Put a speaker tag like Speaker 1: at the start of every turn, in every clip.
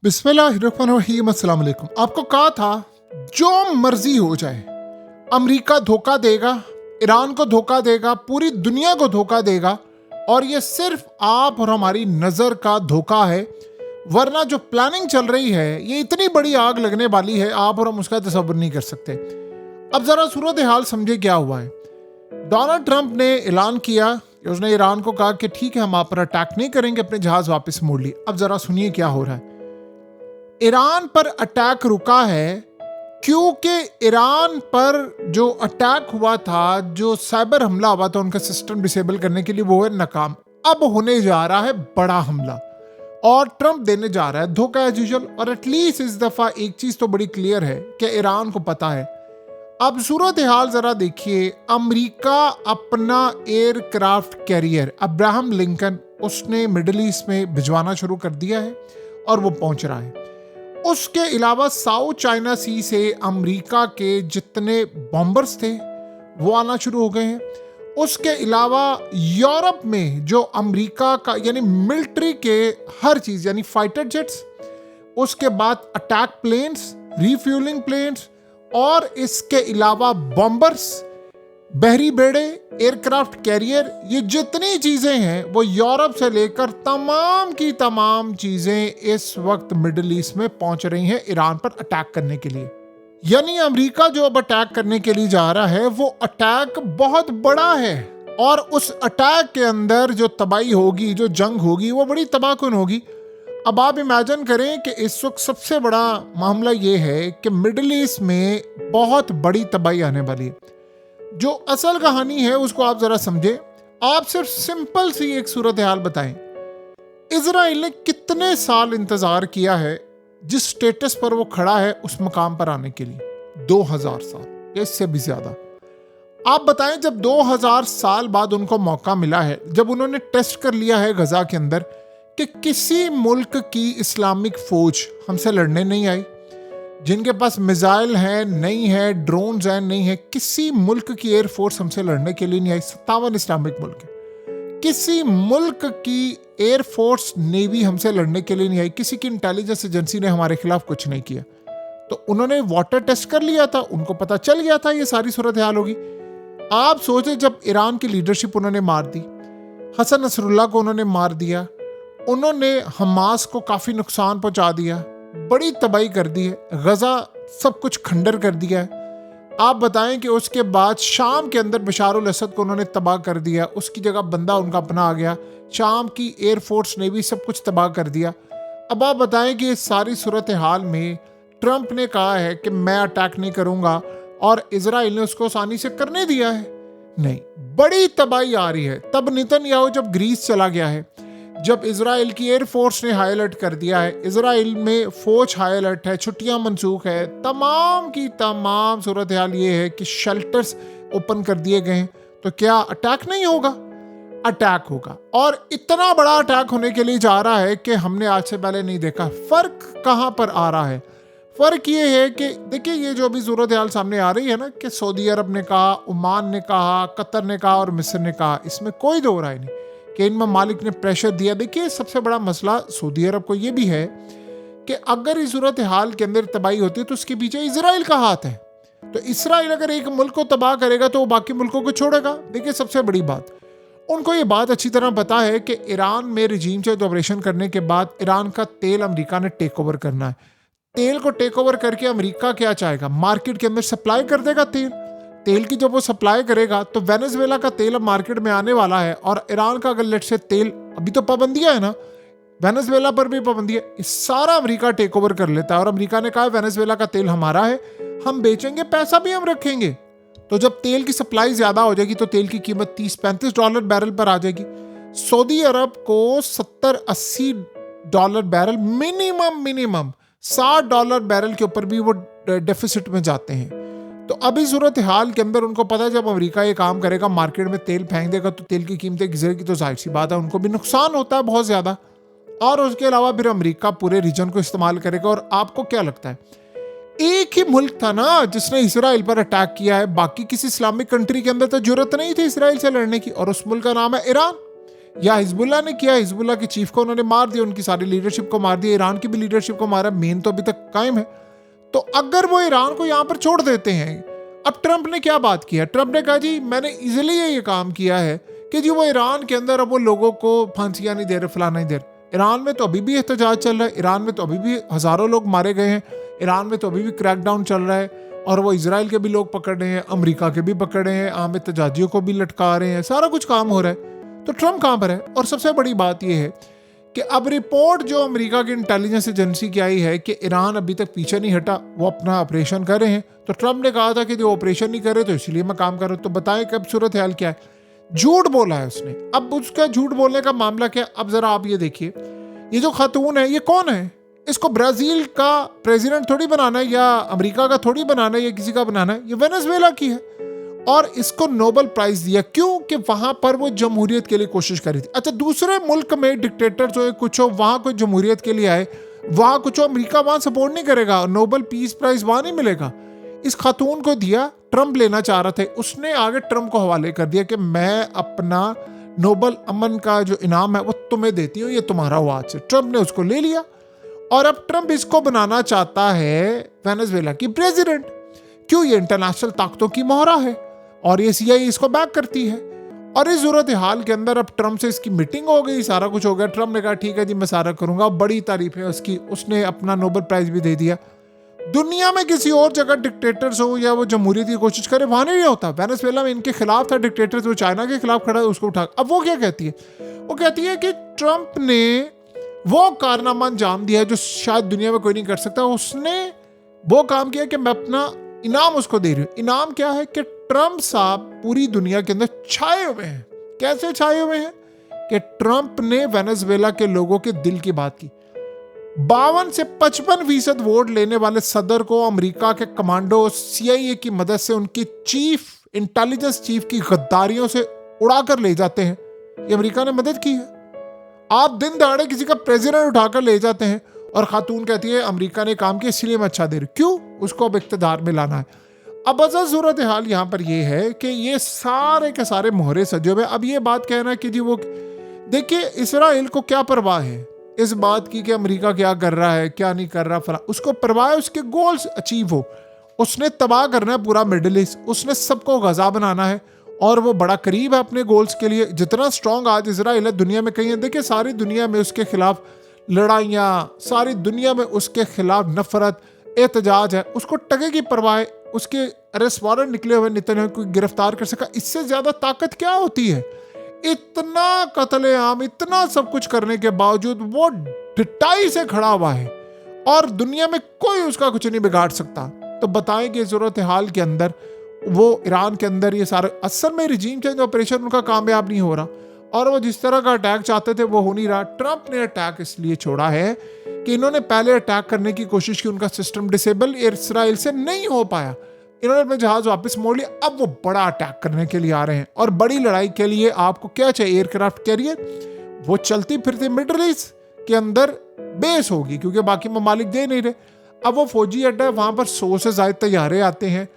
Speaker 1: बिस्मिल्लाहिर्रहमानिर्रहीम। अस्सलाम वालेकुम। आपको कहा था जो मर्जी हो जाए, अमेरिका धोखा देगा, ईरान को धोखा देगा, पूरी दुनिया को धोखा देगा, और ये सिर्फ आप और हमारी नज़र का धोखा है। वरना जो प्लानिंग चल रही है, ये इतनी बड़ी आग लगने वाली है, आप और हम उसका तसव्वुर नहीं कर सकते। अब ज़रा सूरत हाल समझे क्या हुआ है। डोनाल्ड ट्रंप ने ऐलान किया, उसने ईरान को कहा कि ठीक है, हम आप पर अटैक नहीं करेंगे, अपने जहाज़ वापस मोड़ लिए। अब ज़रा सुनिए क्या हो रहा है। ईरान पर अटैक रुका है क्योंकि ईरान पर जो अटैक हुआ था, जो साइबर हमला हुआ था उनका सिस्टम डिसेबल करने के लिए, वो है नाकाम। अब होने जा रहा है बड़ा हमला और ट्रंप देने जा रहा है धोखा एज यूजुअल। और एटलीस्ट इस दफा एक चीज तो बड़ी क्लियर है कि ईरान को पता है। अब सूरत हाल जरा देखिए। अमेरिका अपना एयरक्राफ्ट कैरियर अब्राहम लिंकन उसने मिडिल ईस्ट में भिजवाना शुरू कर दिया है और वो पहुंच रहा है। उसके अलावा साउथ चाइना सी से अमेरिका के जितने बॉम्बर्स थे वो आना शुरू हो गए हैं। उसके अलावा यूरोप में जो अमेरिका का यानी मिलिट्री के हर चीज़ यानी फाइटर जेट्स, उसके बाद अटैक प्लेन्स, रिफ्यूलिंग प्लेन्स, और इसके अलावा बॉम्बर्स, बहरी बेड़े, एयरक्राफ्ट कैरियर, ये जितनी चीज़ें हैं वो यूरोप से लेकर तमाम की तमाम चीज़ें इस वक्त मिडिल ईस्ट में पहुंच रही हैं ईरान पर अटैक करने के लिए। यानी अमेरिका जो अब अटैक करने के लिए जा रहा है वो अटैक बहुत बड़ा है, और उस अटैक के अंदर जो तबाही होगी, जो जंग होगी, वो बड़ी तबाहकुन होगी। अब आप इमेजिन करें कि इस वक्त सबसे बड़ा मामला ये है कि मिडिल ईस्ट में बहुत बड़ी तबाही आने वाली है। जो असल कहानी है उसको आप जरा समझे। आप सिर्फ सिंपल सी एक सूरत हाल बताएं। इजराइल ने कितने साल इंतजार किया है जिस स्टेटस पर वो खड़ा है उस मकाम पर आने के लिए? 2000 साल या इससे भी ज्यादा। आप बताएं, जब 2000 साल बाद उनको मौका मिला है, जब उन्होंने टेस्ट कर लिया है गजा के अंदर कि किसी मुल्क की इस्लामिक फौज हमसे लड़ने नहीं आई, जिनके पास मिसाइल है नहीं है, ड्रोन्स हैं नहीं है, किसी मुल्क की एयरफोर्स हमसे लड़ने के लिए नहीं आई। 57 इस्लामिक मुल्क है, किसी मुल्क की एयरफोर्स नेवी हमसे लड़ने के लिए नहीं आई, किसी की इंटेलिजेंस एजेंसी ने हमारे खिलाफ कुछ नहीं किया। तो उन्होंने वाटर टेस्ट कर लिया था, उनको पता चल गया था ये सारी सूरत हाल होगी। आप सोचे, जब ईरान की लीडरशिप उन्होंने मार दी, हसन नसरुल्लाह को उन्होंने मार दिया, उन्होंने हमास को काफ़ी नुकसान पहुंचा दिया, बड़ी तबाही कर दी है, गजा सब कुछ खंडर कर दिया है। आप बताएं कि उसके बाद शाम के अंदर बशार अल असद को उन्होंने तबाह कर दिया, उसकी जगह बंदा उनका अपना आ गया, शाम की एयरफोर्स नेवी सब कुछ तबाह कर दिया। अब आप बताएं कि इस सारी सूरत हाल में ट्रंप ने कहा है कि मैं अटैक नहीं करूंगा, और इजराइल ने उसको आसानी से करने दिया है? नहीं, बड़ी तबाही आ रही है। तब नेतन्याहू जब ग्रीस चला गया है, जब इजराइल की एयरफोर्स ने हाई अलर्ट कर दिया है, इजराइल में फौज हाई अलर्ट है, छुट्टियां मनसूख है, तमाम की तमाम सूरत हाल ये है कि शेल्टर्स ओपन कर दिए गए हैं, तो क्या अटैक नहीं होगा? अटैक होगा, और इतना बड़ा अटैक होने के लिए जा रहा है कि हमने आज से पहले नहीं देखा। फर्क कहां पर आ रहा है? फर्क ये है कि देखिए, ये जो अभी सूरत हाल सामने आ रही है ना, कि सऊदी अरब ने कहा, ओमान ने कहा, कतर ने कहा और मिस्र ने कहा, इसमें कोई दो राय नहीं कि इन ममालिक ने प्रेशर दिया। देखिए, सबसे बड़ा मसला सऊदी अरब को ये भी है कि अगर इस सूरत हाल के अंदर तबाही होती है तो उसके पीछे इजराइल का हाथ है। तो इसराइल अगर एक मुल्क को तबाह करेगा तो वो बाकी मुल्कों को छोड़ेगा। देखिए, सबसे बड़ी बात, उनको ये बात अच्छी तरह पता है कि ईरान में रिजीम चेंज ऑपरेशन करने के बाद ईरान का तेल अमेरिका ने टेक ओवर करना है। तेल को टेक ओवर करके अमेरिका क्या चाहेगा? मार्केट के अंदर सप्लाई कर देगा तेल की। जब वो सप्लाई करेगा तो वेनेजुएला का तेल अब मार्केट में आने वाला है, और ईरान का अगर लेट से तेल, अभी तो पाबंदियां है ना, वेनेजुएला पर भी पाबंदी है, इस सारा अमेरिका टेक ओवर कर लेता है। और अमेरिका ने कहा वेनेजुएला का तेल हमारा है, हम बेचेंगे, पैसा भी हम रखेंगे। तो जब तेल की सप्लाई ज्यादा हो जाएगी तो तेल की कीमत $30-35 बैरल पर आ जाएगी। सऊदी अरब को $70-80 बैरल मिनिमम $60 बैरल के ऊपर भी वो डेफिसिट में जाते हैं। तो अभी सूरत हाल के अंदर उनको पता है जब अमेरिका ये काम करेगा, मार्केट में तेल फेंक देगा तो तेल की कीमतें गिरेगी, तो जाहिर सी बात है उनको भी नुकसान होता है बहुत ज्यादा। और उसके अलावा फिर अमेरिका पूरे रीजन को इस्तेमाल करेगा। और आपको क्या लगता है, एक ही मुल्क था ना जिसने इसराइल पर अटैक किया है? बाकी किसी इस्लामिक कंट्री के अंदर तो जरूरत नहीं थी इसराइल से लड़ने की, और उस मुल्क का नाम है ईरान। या हिजबुल्ला ने किया, हिजबुल्ला के चीफ को उन्होंने मार दिया, उनकी सारी लीडरशिप को मार दिया, ईरान की भी लीडरशिप को मारा, मेन तो अभी तक कायम है। तो अगर वो ईरान को यहाँ पर छोड़ देते हैं, अब ट्रंप ने क्या बात किया, ट्रंप ने कहा जी मैंने इजीली ये काम किया है कि जी वो ईरान के अंदर अब वो लोगों को फांसियां नहीं दे रहे, फलाना नहीं दे रहे। ईरान में तो अभी भी एहतजाज चल रहा है, ईरान में तो अभी भी हज़ारों लोग मारे गए हैं, ईरान में तो अभी भी क्रैकडाउन चल रहा है, और वो इजराइल के भी लोग पकड़ रहे हैं, अमेरिका के भी पकड़ रहे हैं, आम एहतजाजियों को भी लटका रहे हैं, सारा कुछ काम हो रहा है। तो ट्रंप कहाँ पर है? और सबसे बड़ी बात यह है कि अब रिपोर्ट जो अमेरिका की इंटेलिजेंस एजेंसी की आई है कि ईरान अभी तक पीछे नहीं हटा, वो अपना ऑपरेशन कर रहे हैं। तो ट्रंप ने कहा था कि जो ऑपरेशन नहीं कर रहे तो इसलिए मैं काम कर रहा हूँ। तो बताएं कब सूरत हाल क्या है? झूठ बोला है उसने। अब उसका झूठ बोलने का मामला क्या? अब जरा आप ये देखिए, ये जो खातून है ये कौन है? इसको ब्राजील का प्रेसिडेंट थोड़ी बनाना है, या अमेरिका का थोड़ी बनाना है, या किसी का बनाना है। ये वेनेजुएला की है और इसको नोबेल प्राइज दिया। क्यों? कि वहां पर वो जमहूरियत के लिए कोशिश करी थी। अच्छा, दूसरे मुल्क में डिक्टेटर जो है कुछ हो, वहां कोई जमहूरियत के लिए आए, वहां कुछ हो, अमेरिका वहां सपोर्ट नहीं करेगा, नोबेल पीस प्राइज वहां नहीं मिलेगा। इस खातून को दिया, ट्रंप लेना चाह रहा था, उसने आगे ट्रंप को हवाले कर दिया कि मैं अपना नोबेल अमन का जो इनाम है वो तुम्हें देती हूँ, ये तुम्हारा हुआ आज से। ट्रंप ने उसको ले लिया और अब ट्रंप इसको बनाना चाहता है वेनेजुएला की प्रेसिडेंट। क्यों? ये इंटरनेशनल ताकतों की मोहरा है और ये CIA इसको बैक करती है। और इस सूरत हाल के अंदर अब ट्रंप से इसकी मीटिंग हो गई, सारा कुछ हो गया। ट्रंप ने कहा ठीक है जी मैं सारा करूंगा, बड़ी तारीफ है उसकी, उसने अपना नोबेल प्राइज भी दे दिया। दुनिया में किसी और जगह डिक्टेटर्स हो या वो जमहूरियत की कोशिश करे, वहां नहीं होता। वेनेजुएला में इनके खिलाफ था डिक्टेटर्स, वो चाइना के खिलाफ खड़ा है, उसको उठा। अब वो क्या कहती है? वो कहती है कि ट्रंप ने वो कारनामा अंजाम दिया जो शायद दुनिया में कोई नहीं कर सकता। उसने वो काम किया कि मैं अपना इनाम उसको दे रही हूँ। इनाम क्या है? कि ट्रंप साहब पूरी दुनिया के अंदर छाए हुए हैं। कैसे छाए हुए हैं? कि ट्रंप ने वेनेजुएला के लोगों के दिल की बात की। 52 से 55% वोट लेने वाले सदर को अमेरिका के कमांडो CIA की मदद से उनकी चीफ इंटेलिजेंस चीफ की गद्दारियों से उड़ाकर ले जाते हैं। ये अमेरिका ने मदद की है। आप दिन दहाड़े किसी का प्रेसिडेंट उठाकर ले जाते हैं और खातून कहती है अमेरिका ने काम किया इसलिए मैं अच्छा दे रही। क्यों? उसको अब इख्तिदार में लाना है। अब असल सूरत हाल यहाँ पर ये है कि ये सारे के सारे मोहरे सजे हुए। अब ये बात कहना कि जी वो देखिए, इसराइल को क्या परवाह है इस बात की कि अमेरिका क्या कर रहा है क्या नहीं कर रहा, फला उसको परवाह है उसके गोल्स अचीव हो। उसने तबाह करना है पूरा मिडिल ईस्ट, उसने सबको गजा बनाना है और वो बड़ा करीब है अपने गोल्स के लिए। जितना स्ट्रॉन्ग आज इसराइल है दुनिया में कहीं है, देखिए सारी दुनिया में उसके खिलाफ लड़ाइयाँ, सारी दुनिया में उसके खिलाफ नफरत, एहतजाज है। उसको टके की परवाह है, उसके अरेस्ट वारंट निकले हुए, नेतन्याहू को गिरफ्तार कर सका। इससे ज्यादा ताकत क्या होती है? इतना कत्लेआम, इतना सब कुछ करने के बावजूद वो ढिठाई से खड़ा हुआ है और दुनिया में कोई उसका कुछ नहीं बिगाड़ सकता। तो बताएं कि सूरत हाल के अंदर वो ईरान के अंदर ये सारे असल में रिजीम चेंज ऑपरेशन उनका कामयाब नहीं हो रहा और वो जिस तरह का अटैक चाहते थे वो हो नहीं रहा। ट्रंप ने अटैक इसलिए छोड़ा है कि इन्होंने पहले अटैक करने की कोशिश की, उनका सिस्टम डिसेबल इसराइल से नहीं हो पाया, इन्होंने अपने जहाज वापस मोड़ लिया। अब वो बड़ा अटैक करने के लिए आ रहे हैं और बड़ी लड़ाई के लिए आपको क्या चाहिए? Aircraft carrier. वो चलती फिरती मिडिल ईस्ट के अंदर बेस होगी क्योंकि बाकी ममालिक दे नहीं रहे। अब वो फौजी अड्डा है, वहां पर 100 से ज्यादा तैयारे आते हैं,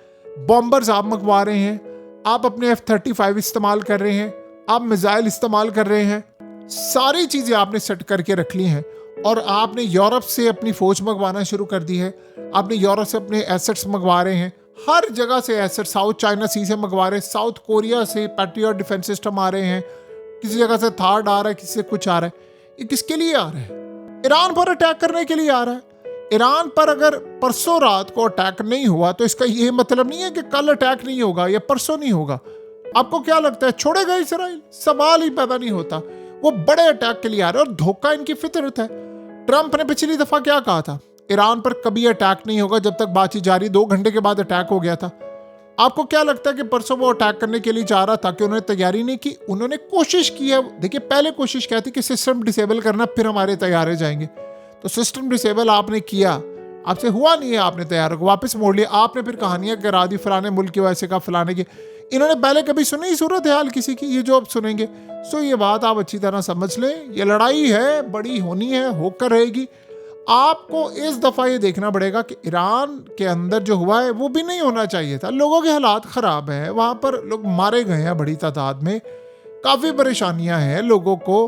Speaker 1: बॉम्बर्स आप मंगवा रहे हैं, आप अपने F-35 इस्तेमाल कर रहे हैं, आप मिसाइल इस्तेमाल कर रहे हैं, सारी चीजें आपने सेट करके रख ली हैं और आपने यूरोप से अपनी फौज मंगवाना शुरू कर दी है। आपने यूरोप से अपने एसेट्स मंगवा रहे हैं, हर जगह से एसेट, साउथ चाइना सी से मंगवा रहे हैं, साउथ कोरिया से पैट्रियट डिफेंस सिस्टम आ रहे हैं, किसी जगह से थार्ड आ रहा है, किसी से कुछ आ रहा है। ये किसके लिए आ रहा है? ईरान पर अटैक करने के लिए आ रहा है। ईरान पर अगर परसों रात को अटैक नहीं हुआ तो इसका ये मतलब नहीं है कि कल अटैक नहीं होगा या परसों नहीं होगा। आपको क्या लगता है छोड़ेगा इसराइल? सवाल ही पैदा नहीं होता। वो बड़े अटैक के लिए आ रहे हैं और धोखा इनकी फितरत है। ट्रंप ने पिछली दफा क्या कहा था? ईरान पर कभी अटैक नहीं होगा जब तक बातचीत जारी। 2 घंटे के बाद अटैक हो गया था। आपको क्या लगता है कि परसों वो अटैक करने के लिए जा रहा था कि उन्होंने तैयारी नहीं की? उन्होंने कोशिश की है। देखिए पहले कोशिश क्या थी कि सिस्टम डिसेबल करना, फिर हमारे तैयारे जाएंगे। तो सिस्टम डिसेबल आपने किया, आपसे हुआ नहीं है, आपने तैयारों को वापस मोड़ लिया। आपने फिर कहानियां करा दी फलाने मुल्क की वजह से का फलाने की। इन्होंने पहले कभी सुनी सूरत हाल किसी की? ये जो अब सुनेंगे। सो ये बात आप अच्छी तरह समझ लें, ये लड़ाई है, बड़ी होनी है, होकर रहेगी। आपको इस दफा ये देखना पड़ेगा कि ईरान के अंदर जो हुआ है वो भी नहीं होना चाहिए था। लोगों के हालात खराब हैं, वहां पर लोग मारे गए हैं बड़ी तादाद में, काफ़ी परेशानियां हैं लोगों को।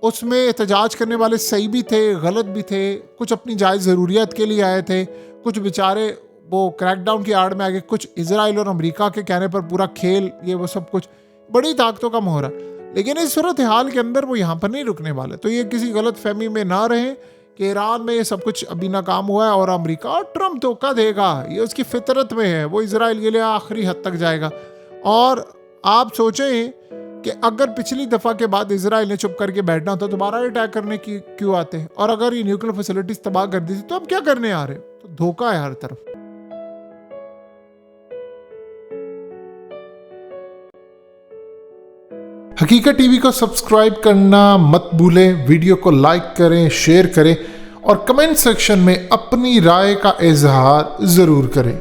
Speaker 1: उसमें एहतजाज करने वाले सही भी थे, गलत भी थे, कुछ अपनी जायज़ ज़रूरियात के लिए आए थे, कुछ बेचारे वो क्रैकडाउन की आड़ में आ गए, कुछ इजराइल और अमेरिका के कहने पर पूरा खेल ये वो सब कुछ बड़ी ताकतों का मोहरा। लेकिन इस सूरत हाल के अंदर वो यहाँ पर नहीं रुकने वाले। तो ये किसी गलत फहमी में ना रहें कि ईरान में ये सब कुछ अभी नाकाम हुआ है और अमेरिका और ट्रम्प धोखा देगा, ये उसकी फितरत में है, वो इजराइल के लिए आखिरी हद तक जाएगा। और आप सोचें कि अगर पिछली दफ़ा के बाद इजराइल ने चुप करके बैठना होता, दोबारा अटैक करने की क्यों आते? और अगर ये न्यूक्लियर फैसिलिटीज तबाह कर दी थी तो अब क्या करने आ रहे? तो धोखा है हर तरफ। हकीकत टीवी को सब्सक्राइब करना मत भूलें, वीडियो को लाइक करें, शेयर करें और कमेंट सेक्शन में अपनी राय का इजहार ज़रूर करें।